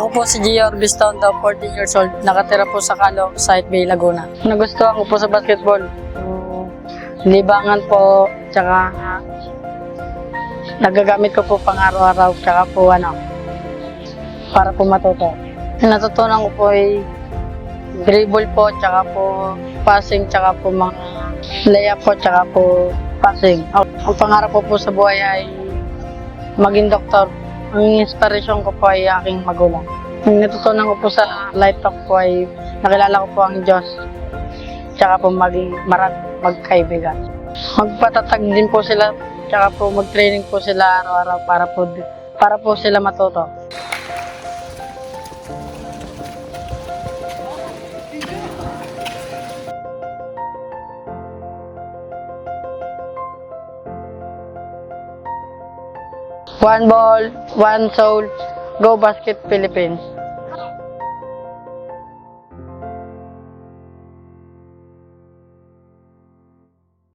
Ako po si Gio Orbiston, 14 years old, nakatira po sa Calo, Site Bay, Laguna. Nagustuhan ko po sa basketball, libangan po, tsaka nagagamit ko po pang araw-araw, tsaka po para po matuto. Natutunan ko po ay dribble po, tsaka po passing, tsaka po mga layup po, tsaka po passing. Ang pangarap ko po sa buhay ay maging doktor. Ang inspirasyon ko po ay aking magulang. Ang natutunan ko po sa Light Talk po ay nakilala ko po ang Diyos. Tsaka po maging magkaibigan. Magpatatag din po sila, tsaka po mag-training po sila araw-araw para po sila matuto. One ball, one soul, go basket Philippines.